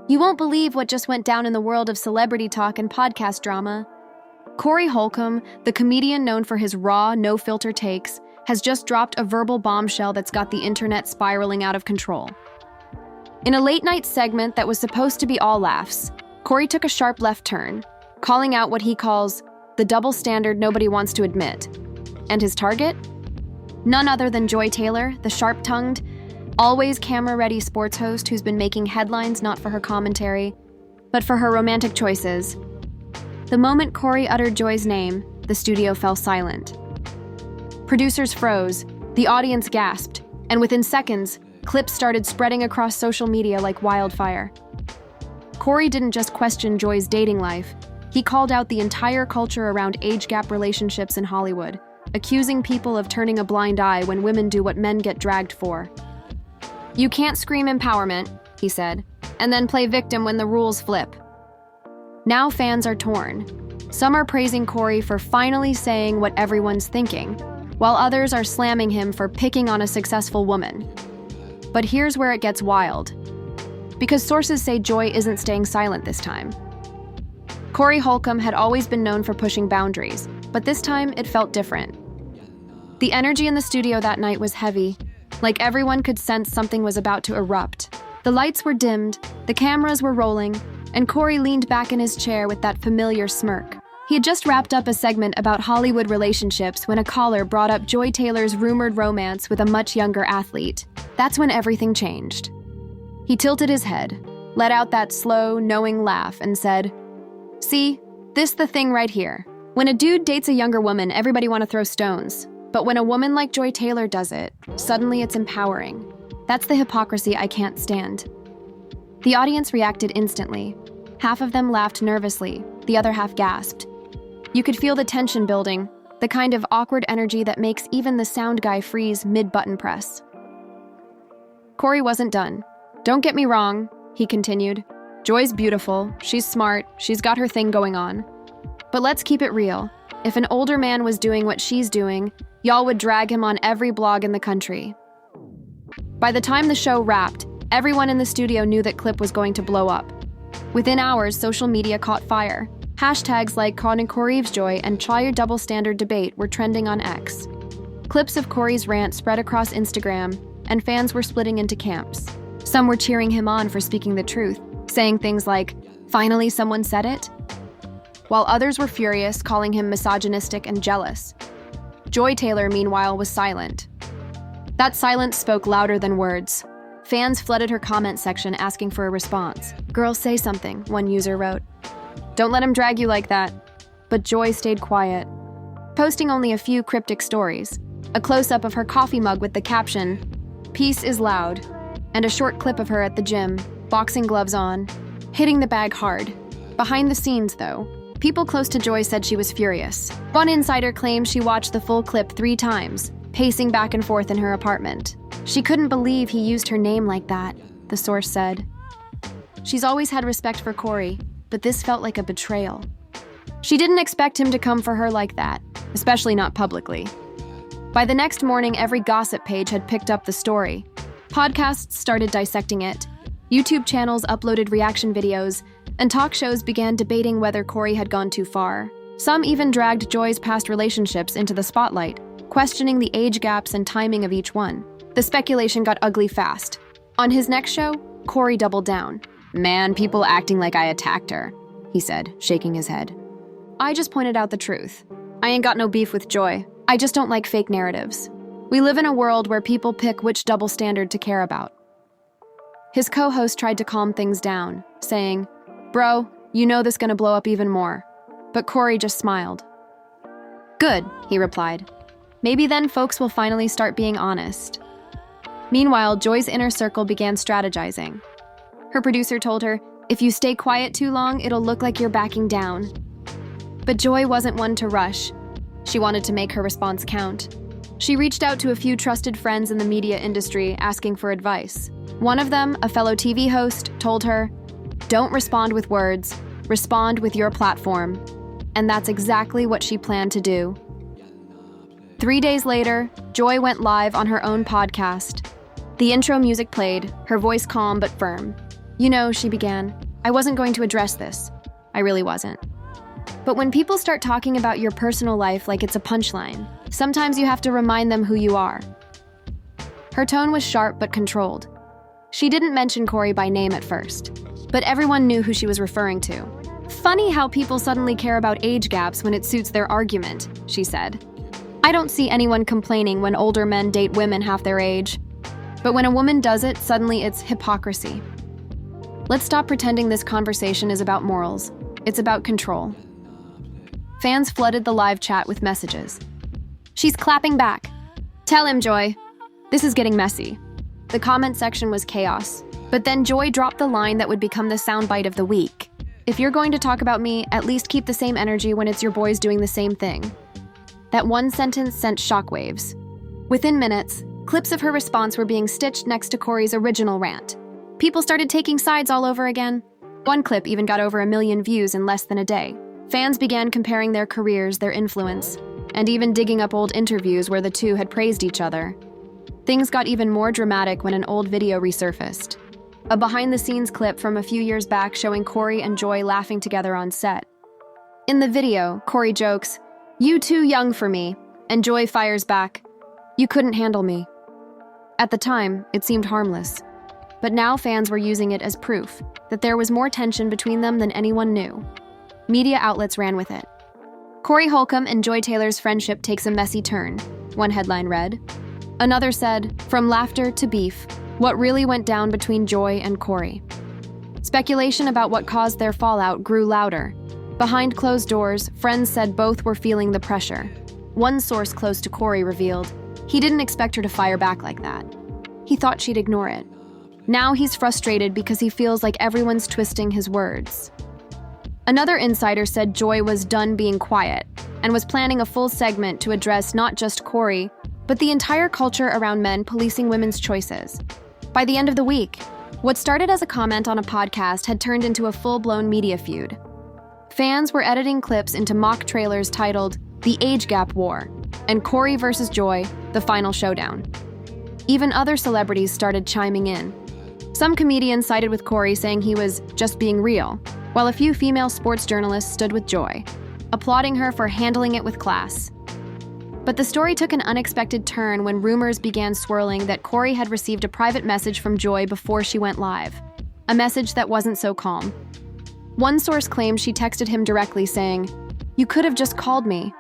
You won't believe what just went down in the world of celebrity talk and podcast drama. Corey Holcomb, the comedian known for his raw, no-filter takes, has just dropped a verbal bombshell that's got the internet spiraling out of control. In a late-night segment that was supposed to be all laughs, Corey took a sharp left turn, calling out what he calls the double standard nobody wants to admit. And his target? None other than Joy Taylor, the sharp-tongued, always camera-ready sports host who's been making headlines not for her commentary, but for her romantic choices. The moment Corey uttered Joy's name, the studio fell silent. Producers froze, the audience gasped, and within seconds, clips started spreading across social media like wildfire. Corey didn't just question Joy's dating life, he called out the entire culture around age gap relationships in Hollywood, accusing people of turning a blind eye when women do what men get dragged for. You can't scream empowerment, he said, and then play victim when the rules flip. Now fans are torn. Some are praising Corey for finally saying what everyone's thinking, while others are slamming him for picking on a successful woman. But here's where it gets wild. Because sources say Joy isn't staying silent this time. Corey Holcomb had always been known for pushing boundaries, but this time it felt different. The energy in the studio that night was heavy, like everyone could sense something was about to erupt. The lights were dimmed, the cameras were rolling, and Corey leaned back in his chair with that familiar smirk. He had just wrapped up a segment about Hollywood relationships when a caller brought up Joy Taylor's rumored romance with a much younger athlete. That's when everything changed. He tilted his head, let out that slow, knowing laugh, and said, "See, this the thing right here. When a dude dates a younger woman, everybody want to throw stones. But when a woman like Joy Taylor does it, suddenly it's empowering. That's the hypocrisy I can't stand." The audience reacted instantly. Half of them laughed nervously, the other half gasped. You could feel the tension building, the kind of awkward energy that makes even the sound guy freeze mid-button press. Corey wasn't done. "Don't get me wrong," he continued. "Joy's beautiful, she's smart, she's got her thing going on. But let's keep it real. If an older man was doing what she's doing, y'all would drag him on every blog in the country." By the time the show wrapped, everyone in the studio knew that clip was going to blow up. Within hours, social media caught fire. Hashtags like "Caught in Corey's Joy" and "Try Your Double Standard" debate were trending on X. Clips of Corey's rant spread across Instagram, and fans were splitting into camps. Some were cheering him on for speaking the truth, saying things like, "Finally someone said it?" While others were furious, calling him misogynistic and jealous. Joy Taylor, meanwhile, was silent. That silence spoke louder than words. Fans flooded her comment section asking for a response. "Girl, say something," one user wrote. "Don't let him drag you like that." But Joy stayed quiet, posting only a few cryptic stories, a close-up of her coffee mug with the caption, "Peace is loud," and a short clip of her at the gym, boxing gloves on, hitting the bag hard. Behind the scenes, though, people close to Joy said she was furious. One insider claimed she watched the full clip 3 times, pacing back and forth in her apartment. She couldn't believe he used her name like that, the source said. She's always had respect for Corey, but this felt like a betrayal. She didn't expect him to come for her like that, especially not publicly. By the next morning, every gossip page had picked up the story. Podcasts started dissecting it. YouTube channels uploaded reaction videos, and talk shows began debating whether Corey had gone too far. Some even dragged Joy's past relationships into the spotlight, questioning the age gaps and timing of each one. The speculation got ugly fast. On his next show, Corey doubled down. "Man, people acting like I attacked her," he said, shaking his head. "I just pointed out the truth. I ain't got no beef with Joy. I just don't like fake narratives. We live in a world where people pick which double standard to care about." His co-host tried to calm things down, saying, "Bro, you know this gonna blow up even more." But Corey just smiled. "Good," he replied. "Maybe then folks will finally start being honest." Meanwhile, Joy's inner circle began strategizing. Her producer told her, "If you stay quiet too long, it'll look like you're backing down." But Joy wasn't one to rush. She wanted to make her response count. She reached out to a few trusted friends in the media industry asking for advice. One of them, a fellow TV host, told her, "Don't respond with words, respond with your platform." And that's exactly what she planned to do. 3 days later, Joy went live on her own podcast. The intro music played, her voice calm but firm. "You know," she began, "I wasn't going to address this. I really wasn't. But when people start talking about your personal life like it's a punchline, sometimes you have to remind them who you are." Her tone was sharp but controlled. She didn't mention Corey by name at first, but everyone knew who she was referring to. "Funny how people suddenly care about age gaps when it suits their argument," she said. "I don't see anyone complaining when older men date women half their age. But when a woman does it, suddenly it's hypocrisy. Let's stop pretending this conversation is about morals. It's about control." Fans flooded the live chat with messages. "She's clapping back. Tell him, Joy. This is getting messy." The comment section was chaos. But then Joy dropped the line that would become the soundbite of the week. "If you're going to talk about me, at least keep the same energy when it's your boys doing the same thing." That one sentence sent shockwaves. Within minutes, clips of her response were being stitched next to Corey's original rant. People started taking sides all over again. One clip even got over 1 million views in less than a day. Fans began comparing their careers, their influence, and even digging up old interviews where the two had praised each other. Things got even more dramatic when an old video resurfaced. A behind-the-scenes clip from a few years back showing Corey and Joy laughing together on set. In the video, Corey jokes, "You too young for me," and Joy fires back, "You couldn't handle me." At the time, it seemed harmless. But now fans were using it as proof that there was more tension between them than anyone knew. Media outlets ran with it. "Corey Holcomb and Joy Taylor's friendship takes a messy turn," one headline read. Another said, "From laughter to beef, what really went down between Joy and Corey." Speculation about what caused their fallout grew louder. Behind closed doors, friends said both were feeling the pressure. One source close to Corey revealed, he didn't expect her to fire back like that. He thought she'd ignore it. Now he's frustrated because he feels like everyone's twisting his words. Another insider said Joy was done being quiet and was planning a full segment to address not just Corey, but the entire culture around men policing women's choices. By the end of the week, what started as a comment on a podcast had turned into a full-blown media feud. Fans were editing clips into mock trailers titled "The Age Gap War" and "Corey versus Joy, the Final Showdown." Even other celebrities started chiming in. Some comedians sided with Corey, saying he was just being real, while a few female sports journalists stood with Joy, applauding her for handling it with class. But the story took an unexpected turn when rumors began swirling that Corey had received a private message from Joy before she went live, a message that wasn't so calm. One source claimed she texted him directly saying, "You could have just called me.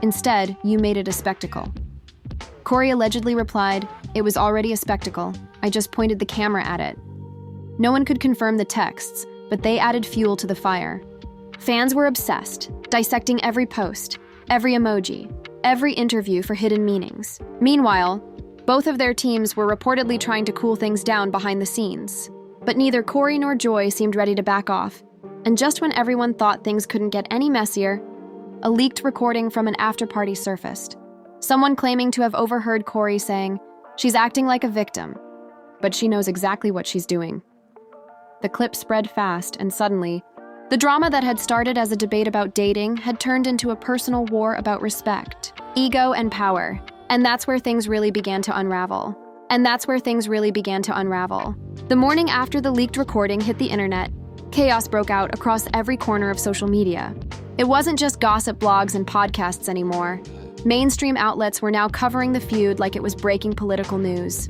Instead, you made it a spectacle." Corey allegedly replied, "It was already a spectacle. I just pointed the camera at it." No one could confirm the texts, but they added fuel to the fire. Fans were obsessed, dissecting every post, every emoji, every interview for hidden meanings. Meanwhile, both of their teams were reportedly trying to cool things down behind the scenes. But neither Corey nor Joy seemed ready to back off. And just when everyone thought things couldn't get any messier, a leaked recording from an after-party surfaced. Someone claiming to have overheard Corey saying, "She's acting like a victim, but she knows exactly what she's doing." The clip spread fast, and suddenly, the drama that had started as a debate about dating had turned into a personal war about respect, ego, and power. And that's where things really began to unravel. The morning after the leaked recording hit the internet, chaos broke out across every corner of social media. It wasn't just gossip blogs and podcasts anymore. Mainstream outlets were now covering the feud like it was breaking political news.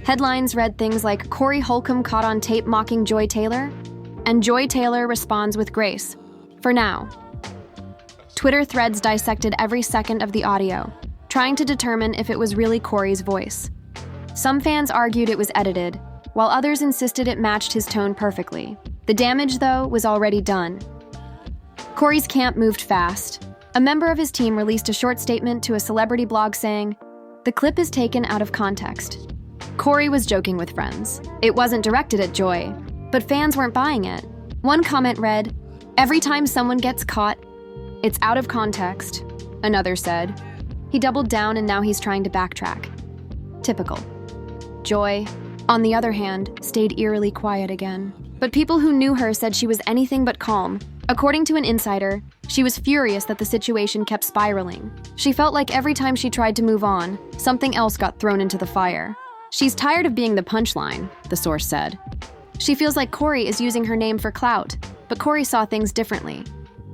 Headlines read things like, "Corey Holcomb caught on tape mocking Joy Taylor," and "Joy Taylor responds with grace. For now." Twitter threads dissected every second of the audio, trying to determine if it was really Corey's voice. Some fans argued it was edited, while others insisted it matched his tone perfectly. The damage, though, was already done. Corey's camp moved fast. A member of his team released a short statement to a celebrity blog saying, "The clip is taken out of context." Corey was joking with friends. It wasn't directed at Joy, but fans weren't buying it. One comment read, "Every time someone gets caught, it's out of context." Another said, "He doubled down and now he's trying to backtrack." Typical. Joy, on the other hand, stayed eerily quiet again. But people who knew her said she was anything but calm. According to an insider, she was furious that the situation kept spiraling. She felt like every time she tried to move on, something else got thrown into the fire. "She's tired of being the punchline," the source said. She feels like Corey is using her name for clout, but Corey saw things differently.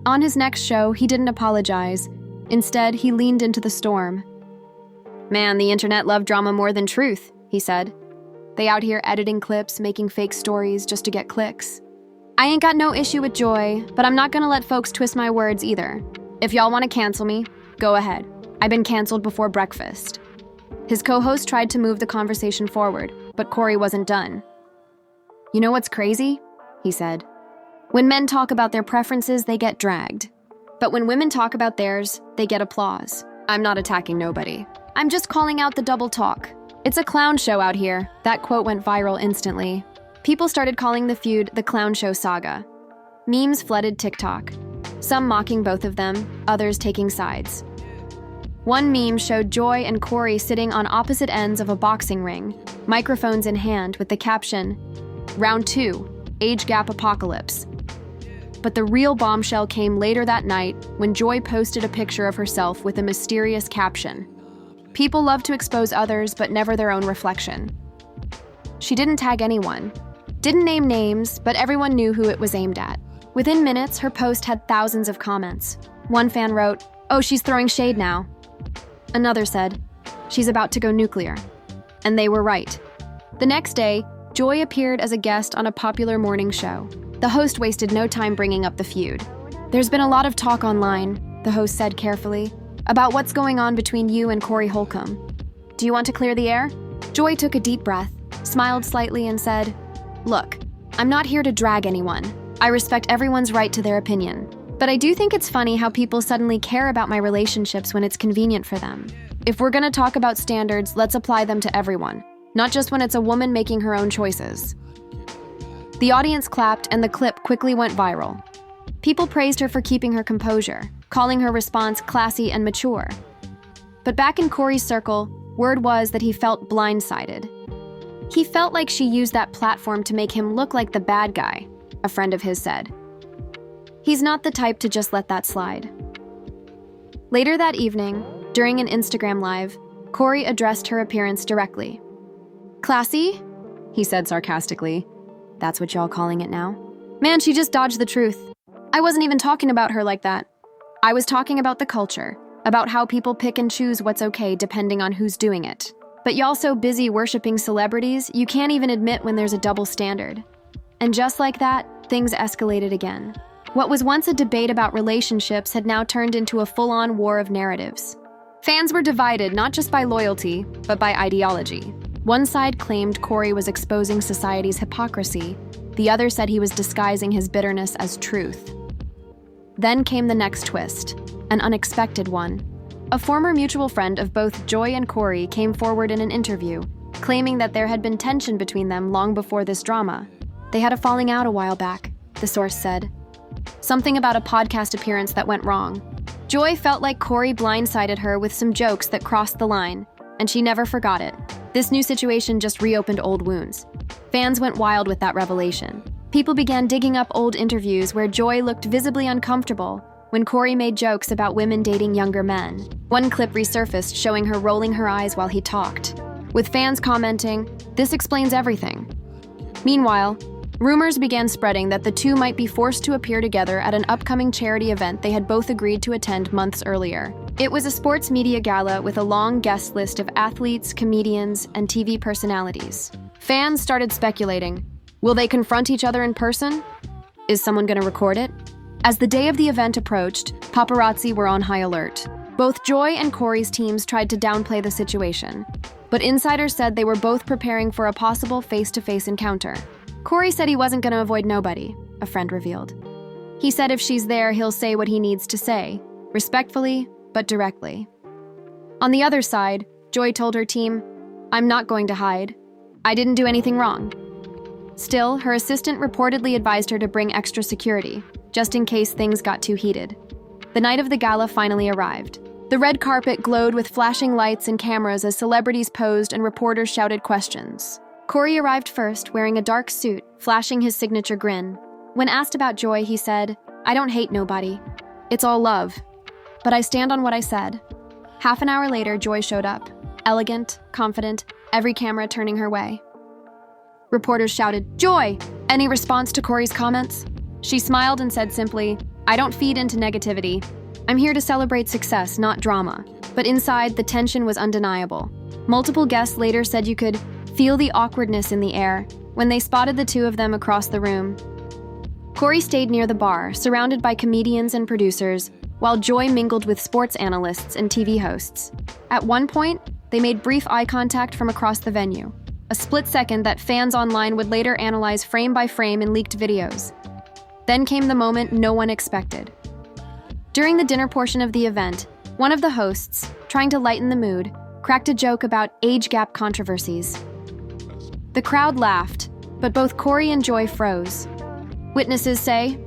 On his next show, he didn't apologize. Instead, he leaned into the storm. "Man, the internet loved drama more than truth," he said. "They out here editing clips, making fake stories just to get clicks. I ain't got no issue with Joy, but I'm not gonna let folks twist my words either. If y'all want to cancel me, go ahead. I've been canceled before breakfast." His co-host tried to move the conversation forward, but Corey wasn't done. "You know what's crazy?" he said. "When men talk about their preferences, they get dragged. But when women talk about theirs, they get applause. I'm not attacking nobody. I'm just calling out the double talk. It's a clown show out here." That quote went viral instantly. People started calling the feud the Clown Show Saga. Memes flooded TikTok, some mocking both of them, others taking sides. One meme showed Joy and Corey sitting on opposite ends of a boxing ring, microphones in hand, with the caption, "Round 2, Age Gap Apocalypse." But the real bombshell came later that night when Joy posted a picture of herself with a mysterious caption. People love to expose others, but never their own reflection. She didn't tag anyone, didn't name names, but everyone knew who it was aimed at. Within minutes, her post had thousands of comments. One fan wrote, "Oh, she's throwing shade now." Another said, "She's about to go nuclear." And they were right. The next day, Joy appeared as a guest on a popular morning show. The host wasted no time bringing up the feud. "There's been a lot of talk online," the host said carefully, "about what's going on between you and Corey Holcomb. Do you want to clear the air?" Joy took a deep breath, smiled slightly, and said, "Look, I'm not here to drag anyone. I respect everyone's right to their opinion. But I do think it's funny how people suddenly care about my relationships when it's convenient for them. If we're gonna talk about standards, let's apply them to everyone, not just when it's a woman making her own choices." The audience clapped and the clip quickly went viral. People praised her for keeping her composure, calling her response classy and mature. But back in Corey's circle, word was that he felt blindsided. He felt like she used that platform to make him look like the bad guy, a friend of his said. He's not the type to just let that slide. Later that evening, during an Instagram Live, Corey addressed her appearance directly. "Classy?" he said sarcastically. "That's what y'all calling it now? Man, she just dodged the truth. I wasn't even talking about her like that. I was talking about the culture, about how people pick and choose what's okay depending on who's doing it. But y'all so busy worshiping celebrities, you can't even admit when there's a double standard." And just like that, things escalated again. What was once a debate about relationships had now turned into a full-on war of narratives. Fans were divided not just by loyalty, but by ideology. One side claimed Corey was exposing society's hypocrisy. The other said he was disguising his bitterness as truth. Then came the next twist, an unexpected one. A former mutual friend of both Joy and Corey came forward in an interview, claiming that there had been tension between them long before this drama. They had a falling out a while back, the source said. Something about a podcast appearance that went wrong. Joy felt like Corey blindsided her with some jokes that crossed the line, and she never forgot it. This new situation just reopened old wounds. Fans went wild with that revelation. People began digging up old interviews where Joy looked visibly uncomfortable when Corey made jokes about women dating younger men. One clip resurfaced showing her rolling her eyes while he talked, with fans commenting, "This explains everything." Meanwhile, rumors began spreading that the two might be forced to appear together at an upcoming charity event they had both agreed to attend months earlier. It was a sports media gala with a long guest list of athletes, comedians, and TV personalities. Fans started speculating. Will they confront each other in person? Is someone going to record it? As the day of the event approached, paparazzi were on high alert. Both Joy and Corey's teams tried to downplay the situation, but insiders said they were both preparing for a possible face-to-face encounter. Corey said he wasn't going to avoid nobody, a friend revealed. He said if she's there, he'll say what he needs to say, respectfully, but directly. On the other side, Joy told her team, "I'm not going to hide. I didn't do anything wrong." Still, her assistant reportedly advised her to bring extra security, just in case things got too heated. The night of the gala finally arrived. The red carpet glowed with flashing lights and cameras as celebrities posed and reporters shouted questions. Corey arrived first, wearing a dark suit, flashing his signature grin. When asked about Joy, he said, "I don't hate nobody. It's all love. But I stand on what I said." Half an hour later, Joy showed up, elegant, confident, every camera turning her way. Reporters shouted, "Joy!" Any response to Corey's comments? She smiled and said simply, "I don't feed into negativity. I'm here to celebrate success, not drama." But inside, the tension was undeniable. Multiple guests later said you could feel the awkwardness in the air when they spotted the two of them across the room. Corey stayed near the bar, surrounded by comedians and producers, while Joy mingled with sports analysts and TV hosts. At one point, they made brief eye contact from across the venue, a split second that fans online would later analyze frame by frame in leaked videos. Then came the moment no one expected. During the dinner portion of the event, one of the hosts, trying to lighten the mood, cracked a joke about age gap controversies. The crowd laughed, but both Corey and Joy froze. Witnesses say,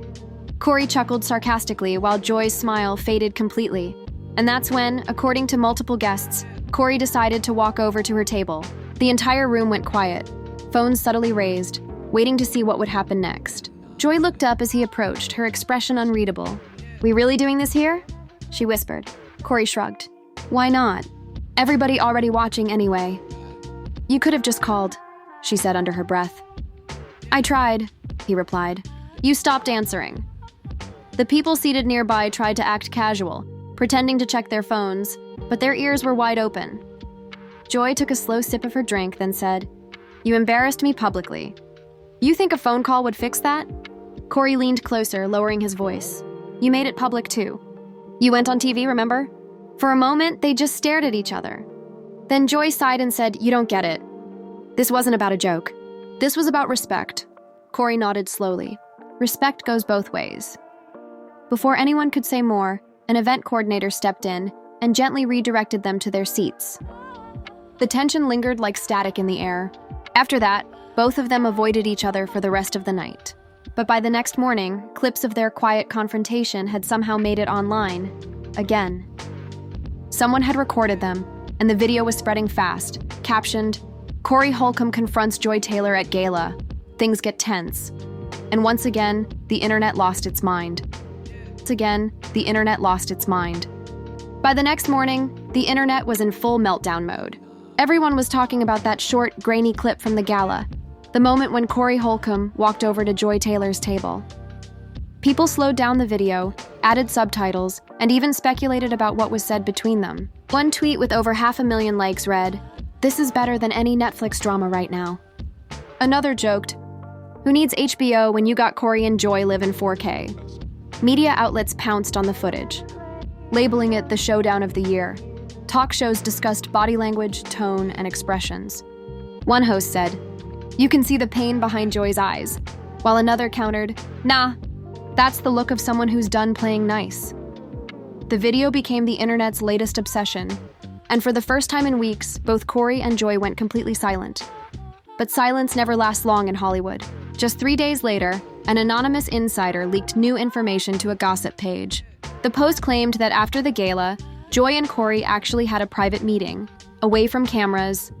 Corey chuckled sarcastically while Joy's smile faded completely. And that's when, according to multiple guests, Corey decided to walk over to her table. The entire room went quiet, phones subtly raised, waiting to see what would happen next. Joy looked up as he approached, her expression unreadable. "We really doing this here?" she whispered. Corey shrugged. "Why not? Everybody already watching anyway." "You could have just called," she said under her breath. "I tried," he replied. "You stopped answering." The people seated nearby tried to act casual, pretending to check their phones, but their ears were wide open. Joy took a slow sip of her drink, then said, "You embarrassed me publicly. You think a phone call would fix that?" Corey leaned closer, lowering his voice. "You made it public too. You went on TV, remember?" For a moment, they just stared at each other. Then Joy sighed and said, "You don't get it. This wasn't about a joke. This was about respect." Corey nodded slowly. Respect goes both ways. Before anyone could say more, an event coordinator stepped in and gently redirected them to their seats. The tension lingered like static in the air. After that, both of them avoided each other for the rest of the night. But by the next morning, clips of their quiet confrontation had somehow made it online. Again. Someone had recorded them, and the video was spreading fast, captioned, "Corey Holcomb confronts Joy Taylor at gala. Things get tense." And once again, the internet lost its mind. Once again, the internet lost its mind. By the next morning, the internet was in full meltdown mode. Everyone was talking about that short, grainy clip from the gala, the moment when Corey Holcomb walked over to Joy Taylor's table. People slowed down the video, added subtitles, and even speculated about what was said between them. One tweet with over 500,000 likes read, "This is better than any Netflix drama right now." Another joked, "Who needs HBO when you got Corey and Joy live in 4K? Media outlets pounced on the footage, labeling it the showdown of the year. Talk shows discussed body language, tone, and expressions. One host said, "You can see the pain behind Joy's eyes," while another countered, "Nah, that's the look of someone who's done playing nice." The video became the internet's latest obsession, and for the first time in weeks, both Corey and Joy went completely silent. But silence never lasts long in Hollywood. Just 3 days later, an anonymous insider leaked new information to a gossip page. The post claimed that after the gala, Joy and Corey actually had a private meeting, away from cameras,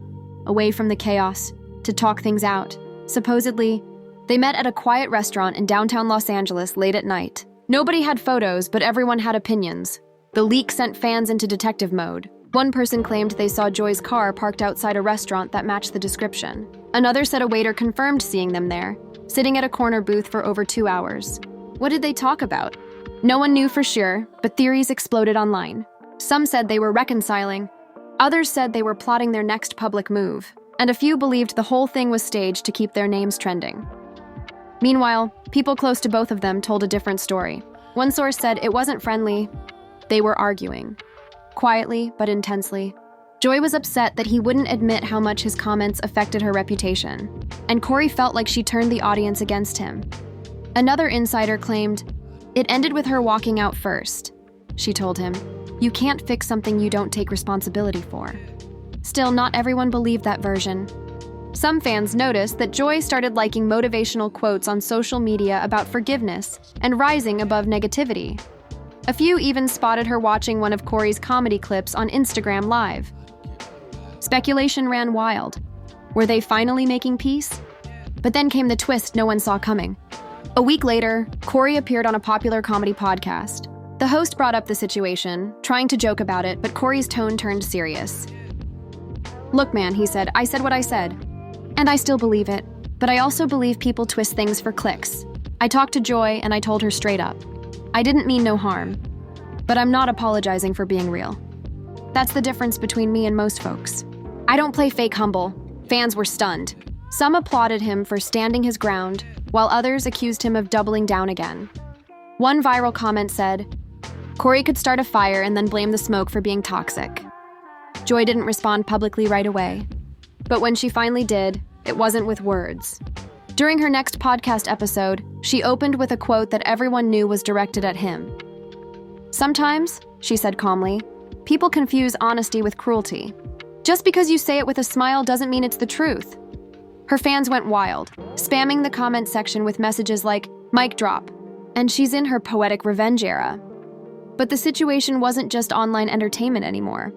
away from the chaos, to talk things out. Supposedly, they met at a quiet restaurant in downtown Los Angeles late at night. Nobody had photos, but everyone had opinions. The leak sent fans into detective mode. One person claimed they saw Joy's car parked outside a restaurant that matched the description. Another said a waiter confirmed seeing them there, sitting at a corner booth for over 2 hours. What did they talk about? No one knew for sure, but theories exploded online. Some said they were reconciling. Others said they were plotting their next public move. And a few believed the whole thing was staged to keep their names trending. Meanwhile, people close to both of them told a different story. One source said it wasn't friendly. They were arguing. Quietly, but intensely. Joy was upset that he wouldn't admit how much his comments affected her reputation, and Corey felt like she turned the audience against him. Another insider claimed, "It ended with her walking out first." She told him, "You can't fix something you don't take responsibility for." Still, not everyone believed that version. Some fans noticed that Joy started liking motivational quotes on social media about forgiveness and rising above negativity. A few even spotted her watching one of Corey's comedy clips on Instagram Live. Speculation ran wild. Were they finally making peace? But then came the twist no one saw coming. A week later, Corey appeared on a popular comedy podcast. The host brought up the situation, trying to joke about it, but Corey's tone turned serious. "Look, man," he said, "I said what I said. And I still believe it. But I also believe people twist things for clicks. I talked to Joy and I told her straight up. I didn't mean no harm, but I'm not apologizing for being real. That's the difference between me and most folks. I don't play fake humble. Fans were stunned. Some applauded him for standing his ground, while others accused him of doubling down again. One viral comment said, Corey could start a fire and then blame the smoke for being toxic. Joy didn't respond publicly right away. But when she finally did, it wasn't with words. During her next podcast episode, she opened with a quote that everyone knew was directed at him. Sometimes, she said calmly, people confuse honesty with cruelty. Just because you say it with a smile doesn't mean it's the truth. Her fans went wild, spamming the comment section with messages like, mic drop, and she's in her poetic revenge era. But the situation wasn't just online entertainment anymore.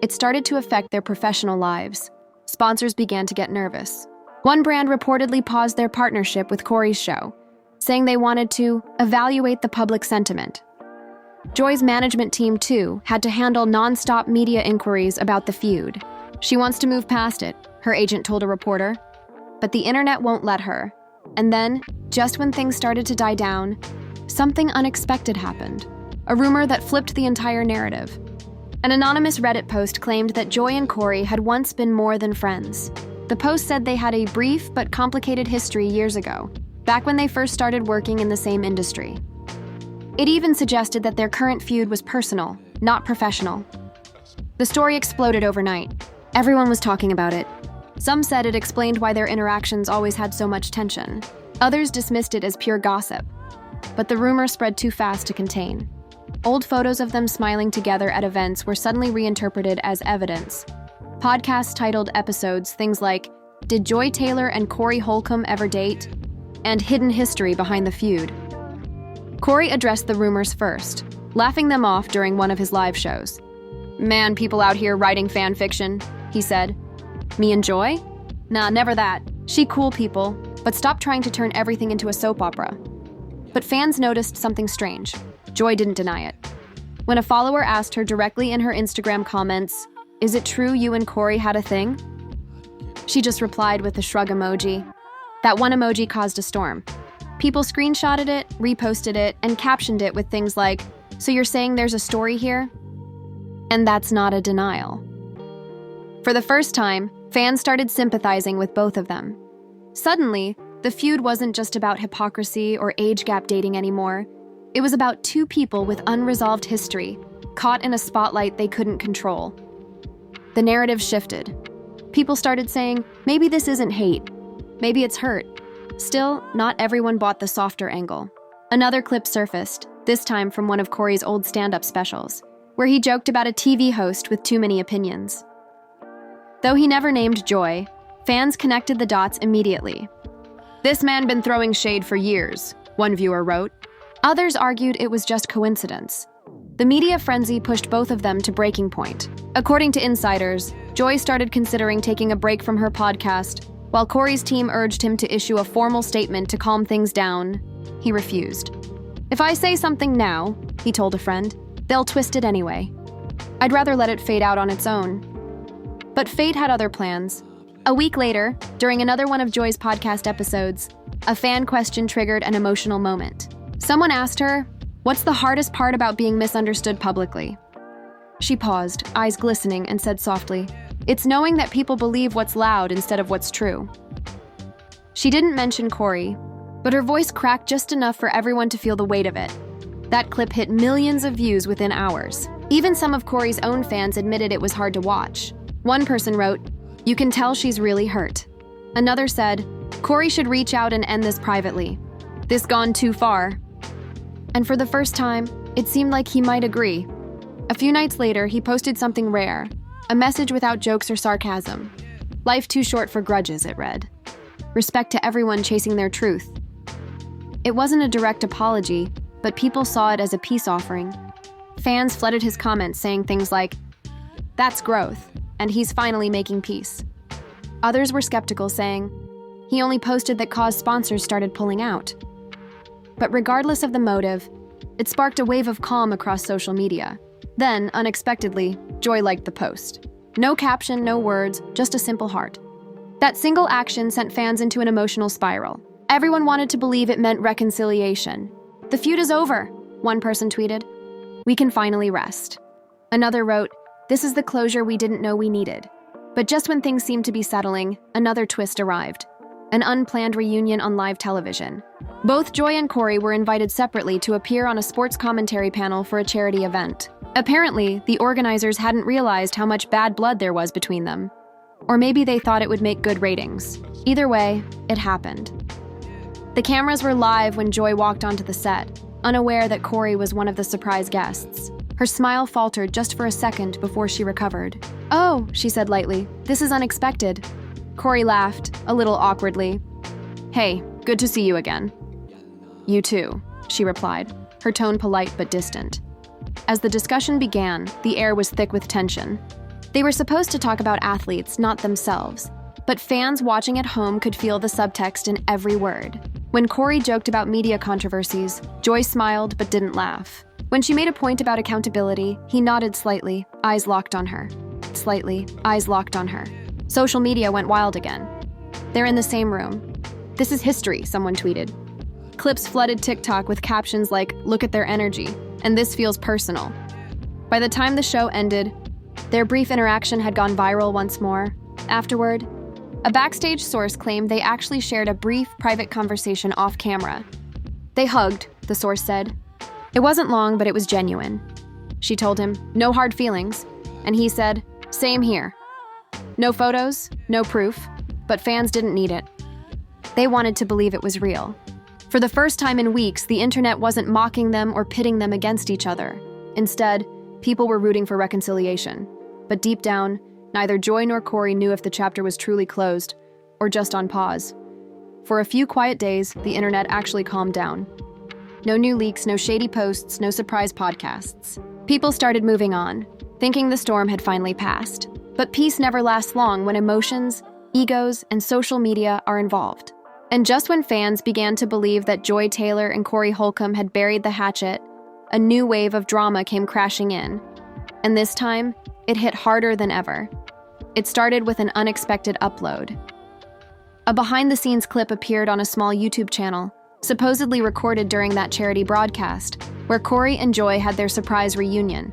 It started to affect their professional lives. Sponsors began to get nervous. One brand reportedly paused their partnership with Corey's show, saying they wanted to evaluate the public sentiment. Joy's management team, too, had to handle non-stop media inquiries about the feud. She wants to move past it, her agent told a reporter. But the internet won't let her. And then, just when things started to die down, something unexpected happened. A rumor that flipped the entire narrative. An anonymous Reddit post claimed that Joy and Corey had once been more than friends. The post said they had a brief but complicated history years ago, back when they first started working in the same industry. It even suggested that their current feud was personal, not professional. The story exploded overnight. Everyone was talking about it. Some said it explained why their interactions always had so much tension. Others dismissed it as pure gossip. But the rumor spread too fast to contain. Old photos of them smiling together at events were suddenly reinterpreted as evidence. Podcasts titled episodes things like, Did Joy Taylor and Corey Holcomb ever date? And Hidden History Behind the Feud. Corey addressed the rumors first, laughing them off during one of his live shows. Man, people out here writing fan fiction, he said. Me and Joy? Nah, never that. She cool people, but stop trying to turn everything into a soap opera. But fans noticed something strange. Joy didn't deny it. When a follower asked her directly in her Instagram comments, Is it true you and Corey had a thing? She just replied with a shrug emoji. That one emoji caused a storm. People screenshotted it, reposted it, and captioned it with things like, So you're saying there's a story here? And that's not a denial. For the first time, fans started sympathizing with both of them. Suddenly, the feud wasn't just about hypocrisy or age gap dating anymore. It was about two people with unresolved history, caught in a spotlight they couldn't control. The narrative shifted. People started saying, maybe this isn't hate. Maybe it's hurt. Still, not everyone bought the softer angle. Another clip surfaced, this time from one of Corey's old stand-up specials, where he joked about a TV host with too many opinions. Though he never named Joy, fans connected the dots immediately. This man been throwing shade for years, one viewer wrote. Others argued it was just coincidence. The media frenzy pushed both of them to breaking point. According to insiders, Joy started considering taking a break from her podcast, while Corey's team urged him to issue a formal statement to calm things down. He refused. If I say something now, he told a friend, they'll twist it anyway. I'd rather let it fade out on its own. But fate had other plans. A week later, during another one of Joy's podcast episodes, a fan question triggered an emotional moment. Someone asked her, What's the hardest part about being misunderstood publicly? She paused, eyes glistening, and said softly, It's knowing that people believe what's loud instead of what's true. She didn't mention Corey, but her voice cracked just enough for everyone to feel the weight of it. That clip hit millions of views within hours. Even some of Corey's own fans admitted it was hard to watch. One person wrote, You can tell she's really hurt. Another said, Corey should reach out and end this privately. This gone too far. And for the first time, it seemed like he might agree. A few nights later, he posted something rare, a message without jokes or sarcasm. Life too short for grudges, it read. Respect to everyone chasing their truth. It wasn't a direct apology, but people saw it as a peace offering. Fans flooded his comments saying things like, That's growth, and he's finally making peace. Others were skeptical, saying, He only posted that cause sponsors started pulling out. But regardless of the motive, it sparked a wave of calm across social media. Then, unexpectedly, Joy liked the post. No caption, no words, just a simple heart. That single action sent fans into an emotional spiral. Everyone wanted to believe it meant reconciliation. "The feud is over," one person tweeted. "We can finally rest." Another wrote, "This is the closure we didn't know we needed." But just when things seemed to be settling, another twist arrived. An unplanned reunion on live television. Both Joy and Corey were invited separately to appear on a sports commentary panel for a charity event. Apparently, the organizers hadn't realized how much bad blood there was between them. Or maybe they thought it would make good ratings. Either way, it happened. The cameras were live when Joy walked onto the set, unaware that Corey was one of the surprise guests. Her smile faltered just for a second before she recovered. "Oh," she said lightly, "this is unexpected." Corey laughed, a little awkwardly. "Hey, good to see you again." "You too," she replied, her tone polite but distant. As the discussion began, the air was thick with tension. They were supposed to talk about athletes, not themselves, but fans watching at home could feel the subtext in every word. When Corey joked about media controversies, Joy smiled but didn't laugh. When she made a point about accountability, he nodded slightly, eyes locked on her. Slightly, eyes locked on her. Social media went wild again. "They're in the same room. This is history," someone tweeted. Clips flooded TikTok with captions like, "Look at their energy," and "This feels personal." By the time the show ended, their brief interaction had gone viral once more. Afterward, a backstage source claimed they actually shared a brief, private conversation off camera. "They hugged," the source said. "It wasn't long, but it was genuine." She told him, "No hard feelings," and he said, "Same here." No photos, no proof, but fans didn't need it. They wanted to believe it was real. For the first time in weeks, the internet wasn't mocking them or pitting them against each other. Instead, people were rooting for reconciliation. But deep down, neither Joy nor Corey knew if the chapter was truly closed or just on pause. For a few quiet days, the internet actually calmed down. No new leaks, no shady posts, no surprise podcasts. People started moving on, thinking the storm had finally passed. But peace never lasts long when emotions, egos, and social media are involved. And just when fans began to believe that Joy Taylor and Corey Holcomb had buried the hatchet, a new wave of drama came crashing in. And this time, it hit harder than ever. It started with an unexpected upload. A behind-the-scenes clip appeared on a small YouTube channel, supposedly recorded during that charity broadcast, where Corey and Joy had their surprise reunion.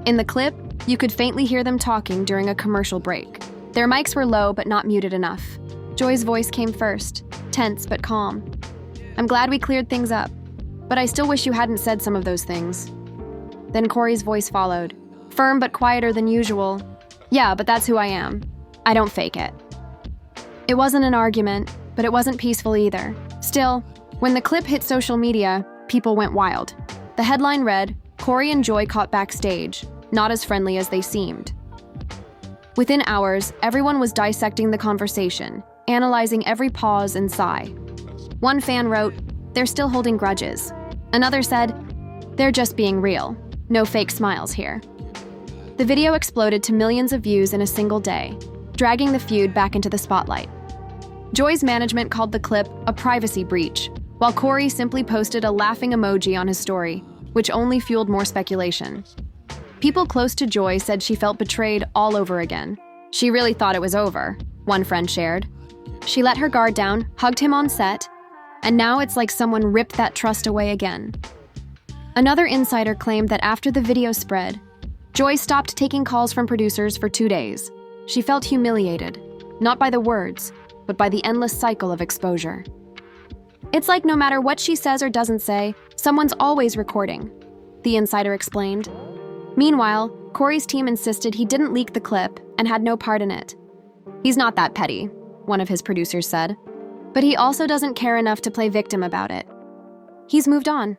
In the clip, you could faintly hear them talking during a commercial break. Their mics were low but not muted enough. Joy's voice came first, tense but calm. "I'm glad we cleared things up, but I still wish you hadn't said some of those things." Then Corey's voice followed, firm but quieter than usual. "Yeah, but that's who I am. I don't fake it." It wasn't an argument, but it wasn't peaceful either. Still, when the clip hit social media, people went wild. The headline read, "Corey and Joy caught backstage, not as friendly as they seemed." Within hours, everyone was dissecting the conversation, analyzing every pause and sigh. One fan wrote, "They're still holding grudges." Another said, "They're just being real. No fake smiles here." The video exploded to millions of views in a single day, dragging the feud back into the spotlight. Joy's management called the clip a privacy breach, while Corey simply posted a laughing emoji on his story, which only fueled more speculation. People close to Joy said she felt betrayed all over again. "She really thought it was over," one friend shared. "She let her guard down, hugged him on set, and now it's like someone ripped that trust away again." Another insider claimed that after the video spread, Joy stopped taking calls from producers for 2 days. She felt humiliated, not by the words, but by the endless cycle of exposure. "It's like no matter what she says or doesn't say, someone's always recording," the insider explained. Meanwhile, Corey's team insisted he didn't leak the clip and had no part in it. "He's not that petty," one of his producers said. "But he also doesn't care enough to play victim about it." He's moved on.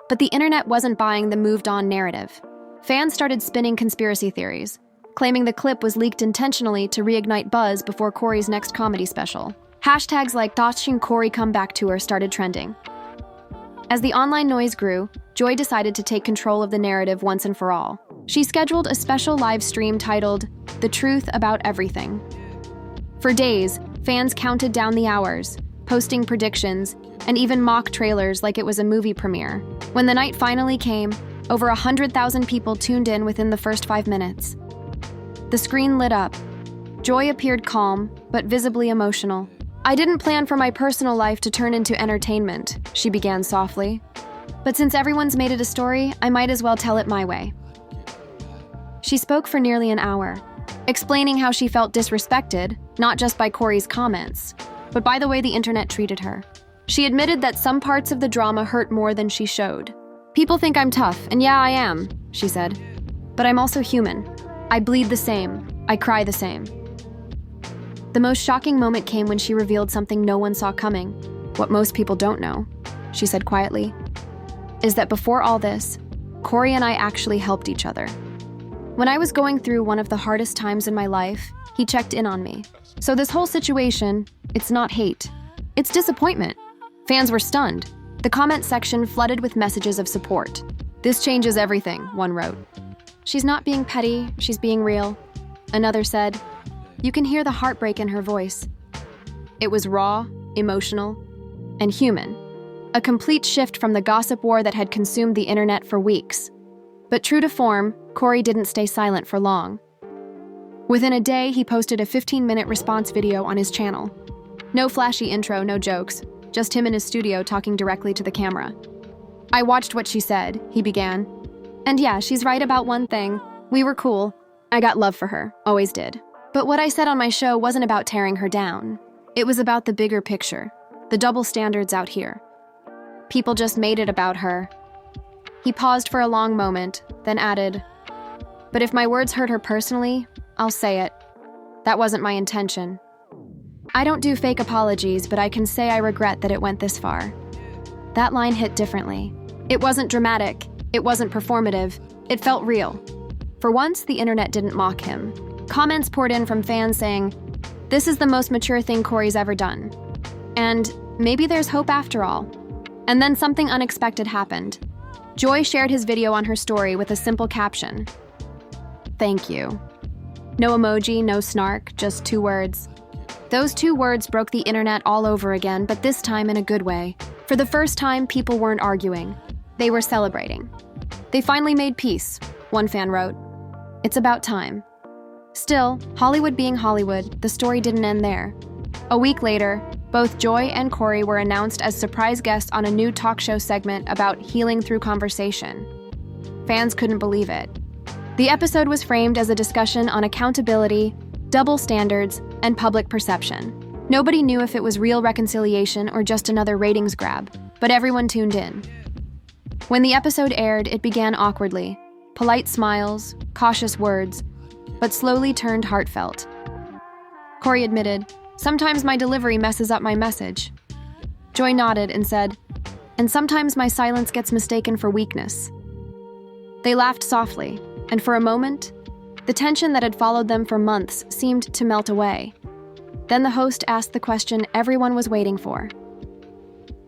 But the internet wasn't buying the moved on narrative. Fans started spinning conspiracy theories, claiming the clip was leaked intentionally to reignite buzz before Corey's next comedy special. Hashtags like "Watching Corey Comeback Tour" started trending. As the online noise grew, Joy decided to take control of the narrative once and for all. She scheduled a special live stream titled "The Truth About Everything." For days, fans counted down the hours, posting predictions, and even mock trailers like it was a movie premiere. When the night finally came, over 100,000 people tuned in within the first 5 minutes. The screen lit up. Joy appeared calm, but visibly emotional. "I didn't plan for my personal life to turn into entertainment," she began softly. "But since everyone's made it a story, I might as well tell it my way." She spoke for nearly an hour, explaining how she felt disrespected, not just by Corey's comments, but by the way the internet treated her. She admitted that some parts of the drama hurt more than she showed. "People think I'm tough, and yeah, I am," she said. "But I'm also human. I bleed the same. I cry the same." The most shocking moment came when she revealed something no one saw coming. "What most people don't know," she said quietly, "is that before all this, Corey and I actually helped each other. When I was going through one of the hardest times in my life, he checked in on me. So this whole situation, it's not hate. It's disappointment." Fans were stunned. The comment section flooded with messages of support. "This changes everything," one wrote. "She's not being petty, she's being real." Another said, "You can hear the heartbreak in her voice." It was raw, emotional, and human. A complete shift from the gossip war that had consumed the internet for weeks. But true to form, Corey didn't stay silent for long. Within a day, he posted a 15-minute response video on his channel. No flashy intro, no jokes, just him in his studio talking directly to the camera. "I watched what she said," he began. "And yeah, she's right about one thing. We were cool. I got love for her, always did. But what I said on my show wasn't about tearing her down. It was about the bigger picture, the double standards out here. People just made it about her." He paused for a long moment, then added, "But if my words hurt her personally, I'll say it. That wasn't my intention. I don't do fake apologies, but I can say I regret that it went this far." That line hit differently. It wasn't dramatic. It wasn't performative. It felt real. For once, the internet didn't mock him. Comments poured in from fans saying, "This is the most mature thing Corey's ever done. And maybe there's hope after all." And then something unexpected happened. Joy shared his video on her story with a simple caption. "Thank you." No emoji, no snark, just 2 words. Those 2 words broke the internet all over again, but this time in a good way. For the first time, people weren't arguing. They were celebrating. "They finally made peace," one fan wrote. "It's about time." Still, Hollywood being Hollywood, the story didn't end there. A week later, both Joy and Corey were announced as surprise guests on a new talk show segment about healing through conversation. Fans couldn't believe it. The episode was framed as a discussion on accountability, double standards, and public perception. Nobody knew if it was real reconciliation or just another ratings grab, but everyone tuned in. When the episode aired, it began awkwardly. Polite smiles, cautious words, but slowly turned heartfelt. Corey admitted, "Sometimes my delivery messes up my message." Joy nodded and said, "And sometimes my silence gets mistaken for weakness." They laughed softly, and for a moment, the tension that had followed them for months seemed to melt away. Then the host asked the question everyone was waiting for.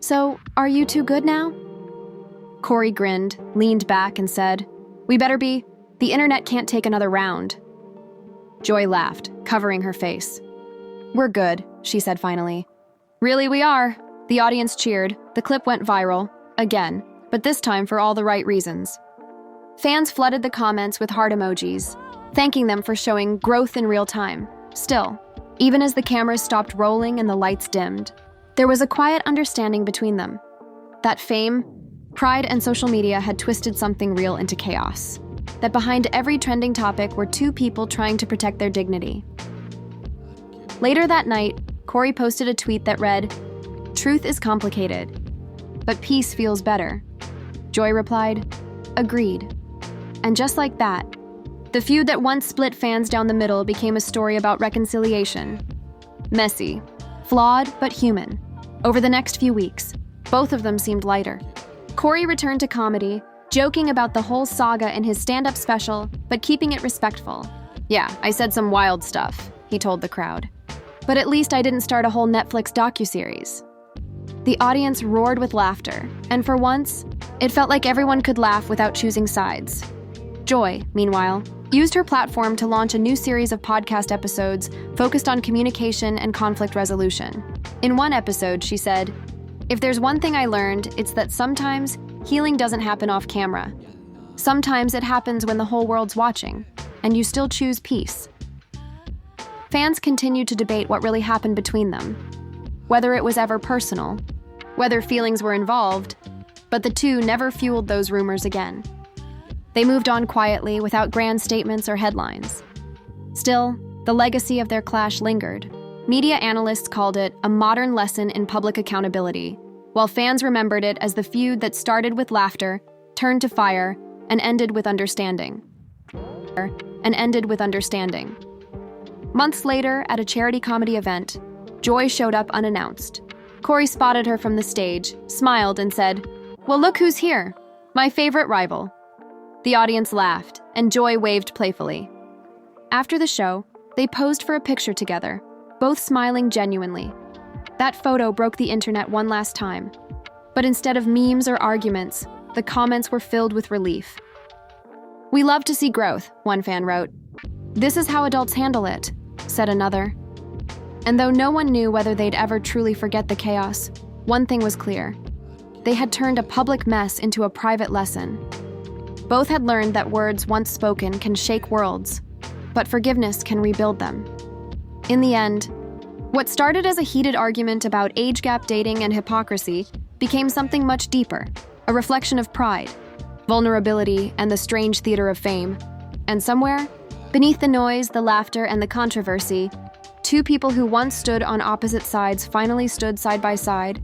"So, are you two good now?" Corey grinned, leaned back, and said, "We better be. The internet can't take another round." Joy laughed, covering her face. "We're good," she said finally. "Really, we are." The audience cheered. The clip went viral, again, but this time for all the right reasons. Fans flooded the comments with heart emojis, thanking them for showing growth in real time. Still, even as the cameras stopped rolling and the lights dimmed, there was a quiet understanding between them. That fame, pride, and social media had twisted something real into chaos. That behind every trending topic were 2 people trying to protect their dignity. Later that night, Corey posted a tweet that read, "Truth is complicated, but peace feels better." Joy replied, "Agreed." And just like that, the feud that once split fans down the middle became a story about reconciliation. Messy, flawed, but human. Over the next few weeks, both of them seemed lighter. Corey returned to comedy, joking about the whole saga in his stand-up special, but keeping it respectful. "Yeah, I said some wild stuff," he told the crowd. "But at least I didn't start a whole Netflix docuseries." The audience roared with laughter, and for once, it felt like everyone could laugh without choosing sides. Joy, meanwhile, used her platform to launch a new series of podcast episodes focused on communication and conflict resolution. In one episode, she said, "If there's one thing I learned, it's that sometimes healing doesn't happen off camera. Sometimes it happens when the whole world's watching, and you still choose peace." Fans continued to debate what really happened between them, whether it was ever personal, whether feelings were involved, but the two never fueled those rumors again. They moved on quietly without grand statements or headlines. Still, the legacy of their clash lingered. Media analysts called it a modern lesson in public accountability, while fans remembered it as the feud that started with laughter, turned to fire, and ended with understanding. Months later, at a charity comedy event, Joy showed up unannounced. Corey spotted her from the stage, smiled, and said, "Well, look who's here, my favorite rival." The audience laughed, and Joy waved playfully. After the show, they posed for a picture together, both smiling genuinely. That photo broke the internet one last time. But instead of memes or arguments, the comments were filled with relief. "We love to see growth," one fan wrote. "This is how adults handle it," said another. And though no one knew whether they'd ever truly forget the chaos, one thing was clear. They had turned a public mess into a private lesson. Both had learned that words once spoken can shake worlds, but forgiveness can rebuild them. In the end, what started as a heated argument about age gap dating and hypocrisy became something much deeper, a reflection of pride, vulnerability, and the strange theater of fame. And somewhere, beneath the noise, the laughter, and the controversy, two people who once stood on opposite sides finally stood side by side,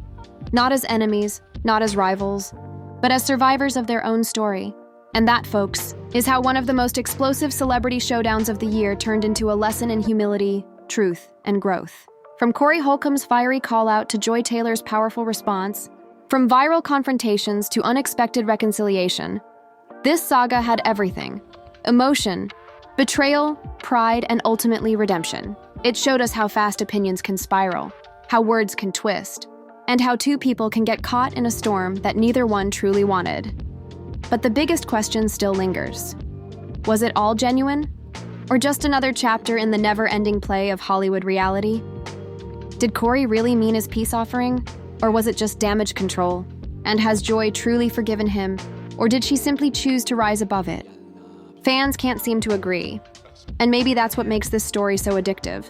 not as enemies, not as rivals, but as survivors of their own story. And that, folks, is how one of the most explosive celebrity showdowns of the year turned into a lesson in humility, truth, and growth. From Corey Holcomb's fiery call-out to Joy Taylor's powerful response, from viral confrontations to unexpected reconciliation, this saga had everything: emotion, betrayal, pride, and ultimately redemption. It showed us how fast opinions can spiral, how words can twist, and how two people can get caught in a storm that neither one truly wanted. But the biggest question still lingers. Was it all genuine? Or just another chapter in the never-ending play of Hollywood reality? Did Corey really mean his peace offering? Or was it just damage control? And has Joy truly forgiven him? Or did she simply choose to rise above it? Fans can't seem to agree. And maybe that's what makes this story so addictive.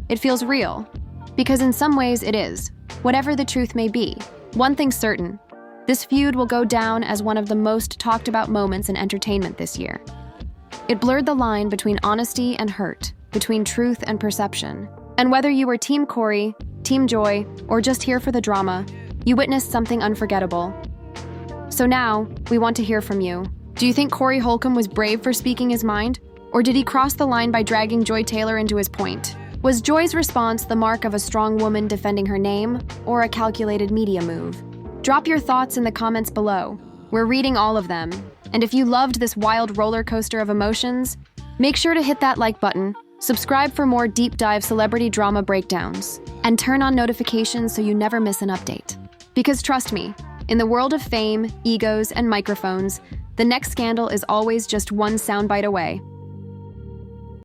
It feels real. Because in some ways it is. Whatever the truth may be, one thing's certain. This feud will go down as one of the most talked about moments in entertainment this year. It blurred the line between honesty and hurt, between truth and perception. And whether you were Team Corey, Team Joy, or just here for the drama, you witnessed something unforgettable. So now, we want to hear from you. Do you think Corey Holcomb was brave for speaking his mind? Or did he cross the line by dragging Joy Taylor into his point? Was Joy's response the mark of a strong woman defending her name, or a calculated media move? Drop your thoughts in the comments below. We're reading all of them. And if you loved this wild roller coaster of emotions, make sure to hit that like button, subscribe for more deep dive celebrity drama breakdowns, and turn on notifications so you never miss an update. Because trust me, in the world of fame, egos, and microphones, the next scandal is always just one soundbite away.